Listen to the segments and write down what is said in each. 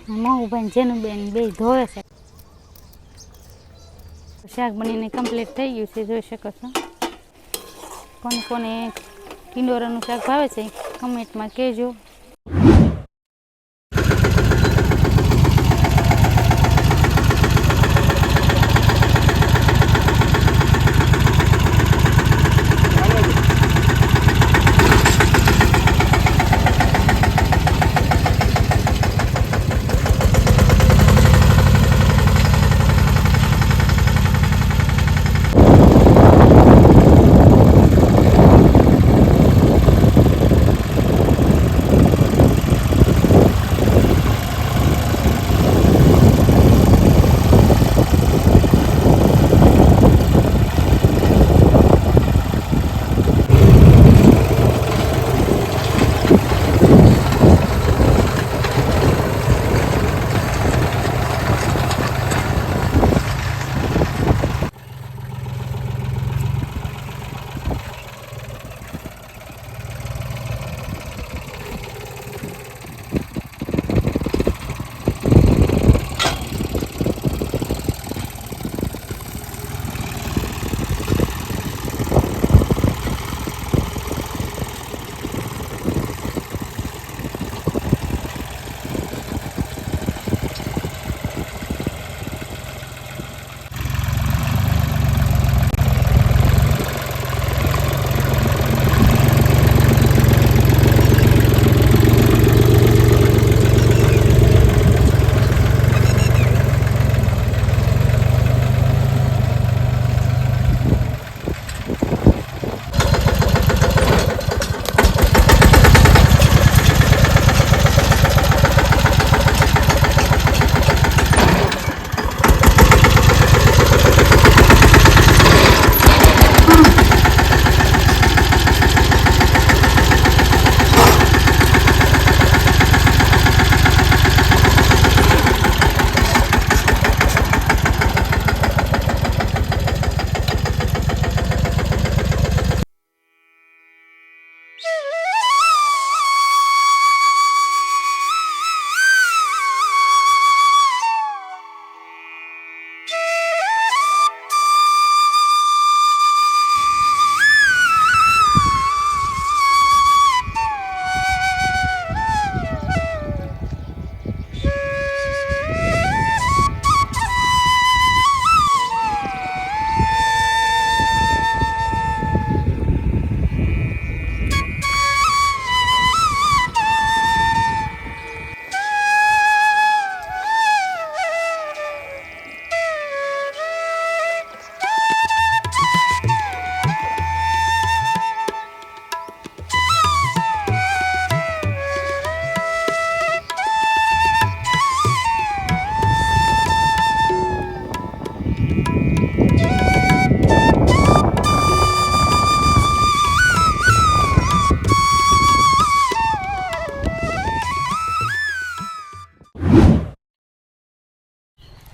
મહુભાઈ જેનુબેન બે ધોવે છે. શાક બનીને કમ્પ્લીટ થઈ ગયું છે, જોઈ શકો છો. કોને કોને ટીંડોરાનું શાક ભાવે છે કમેન્ટમાં કહેજો.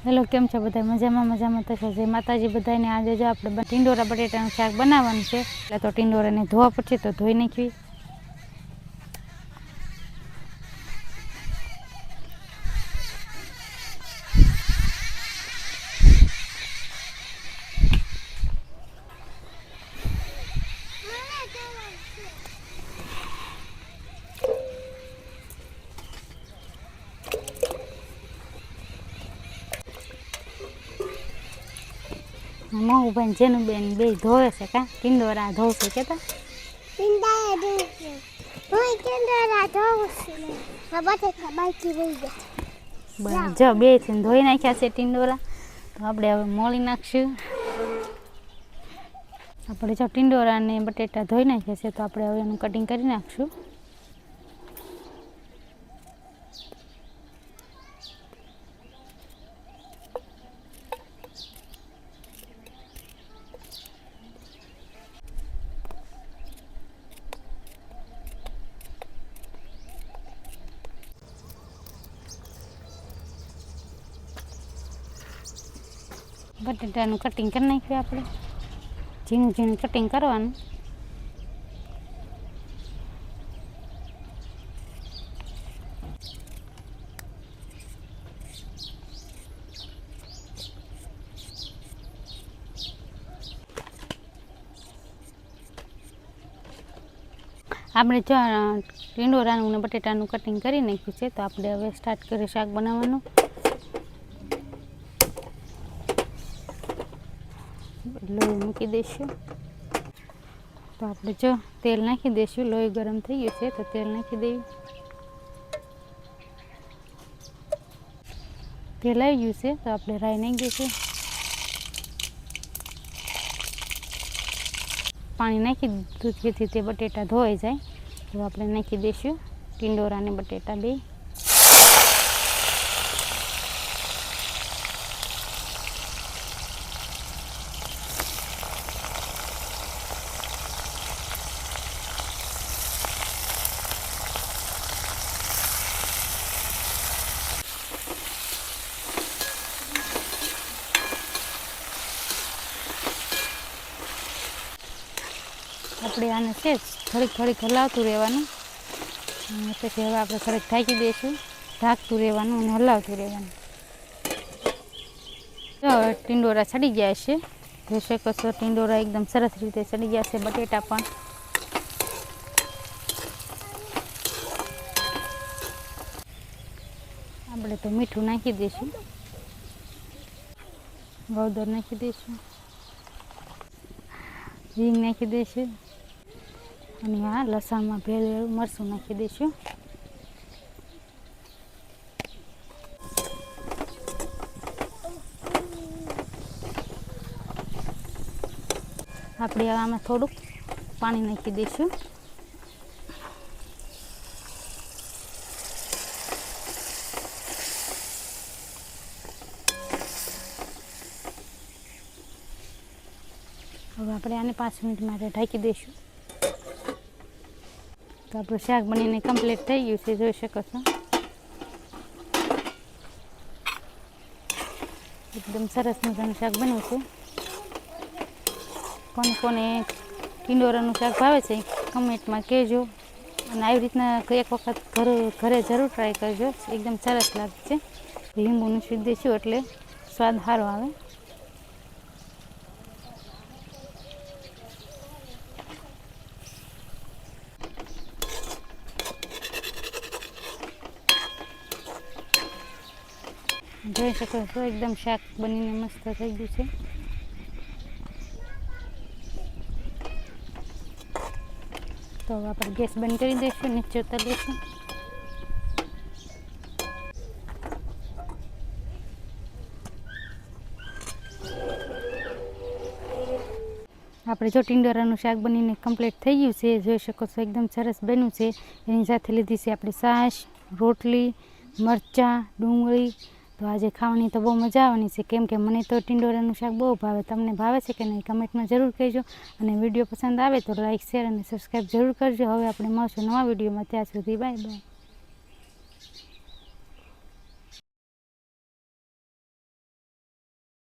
હેલો, કેમ છો બધા? મજામાં થશે. જય માતાજી બધાને. આજે જો આપણે ટીંડોરા બટેટાનું શાક બનાવવાનું છે, એટલે તો ટીંડોરાને ધોવા પડશે, તો ધોઈ નાખવી. મહુભાઈ જેનુબેન બે ધોવે છે. કા ટીંડોરા ધોશે કેતા જો બે છે ધોઈ નાખ્યા છે ટીંડોરા. તો આપણે હવે મોળી નાખશું. આપણે જો ટીંડોરા ને બટેટા ધોઈ નાખ્યા છે, તો આપણે હવે એનું કટિંગ કરી નાખશું. બટેટાનું કટિંગ કરી નાખ્યું આપણે. ઝીણું ઝીણું કટિંગ કરવાનું. આપણે જો ટીંડોરાનું ને બટેટાનું કટિંગ કરી નાખ્યું છે, તો આપણે હવે સ્ટાર્ટ કરીએ શાક બનાવવાનું. લોહી મૂકી દઈશું. તો આપણે જો તેલ નાખી દઈશું. લોહી ગરમ થઈ ગયું છે તો તેલ નાખી દઈએ. તેલ આવી ગયું છે તો આપણે રાઈ નાખી દઈશું. પાણી નાખી દીધું જેથી તે બટેટા ધોવાઈ જાય. તો આપણે નાખી દઈશું ટીંડોરા અને બટેટા બે. આપણે આને છે થોડીક હલાવતું રહેવાનું. પછી હવે આપણે થોડીક ઢાંકી દઈશું. ઢાંકતું રહેવાનું અને હલાવતું રહેવાનું. તો ટીંડોરા ચડી ગયા છે. જોઈ શકો છો ટીંડોરા એકદમ સરસ રીતે ચડી ગયા છે. બટેટા પણ આપણે તો મીઠું નાખી દઈશું. ગૌદર નાખી દઈશું. હિંગ નાખી દઈશું. અને આ લસણમાં ભેળવેલું મરચું નાખી દઈશું. આપણે આમાં થોડુંક પાણી નાખી દઈશું. હવે આપણે આને 5 મિનિટ માટે ઢાંકી દઈશું. તો આપણું શાક બનીને કમ્પ્લીટ થઈ ગયું છે. જોઈ શકો છો એકદમ સરસ મજાનું શાક બન્યું છે. કોને ટીંડોરાનું શાક ભાવે છે કમેન્ટમાં કહેજો. અને આવી રીતના એક વખત ઘરે જરૂર ટ્રાય કરજો. એકદમ સરસ લાગે છે. લીંબુનું શીર દઈશું એટલે સ્વાદ સારો આવે. જોઈ શકો છો એકદમ શાક બનીને મસ્ત થઈ ગયું છે. તો હવે આપણે ગેસ બંધ કરી દઈશું. નીચે ઉતારી દઈશું. આપણે જો ટીંડોરાનું શાક બનીને કમ્પ્લીટ થઈ ગયું છે. જોઈ શકો છો એકદમ સરસ બન્યું છે. એની સાથે લીધી છે આપણે છાશ, રોટલી, મરચાં, ડુંગળી. તો આજે ખાવાની તો બહુ મજા આવવાની છે. કેમ કે મને તો ટીંડોરાનું શાક બહુ ભાવે. તમને ભાવે છે કે નહીં કમેન્ટમાં જરૂર કહેજો. અને વિડીયો પસંદ આવે તો લાઈક, શેર અને સબસ્ક્રાઈબ જરૂર કરજો. હવે આપણે મળશું નવા વિડીયોમાં. ત્યાં સુધી બાય બાય.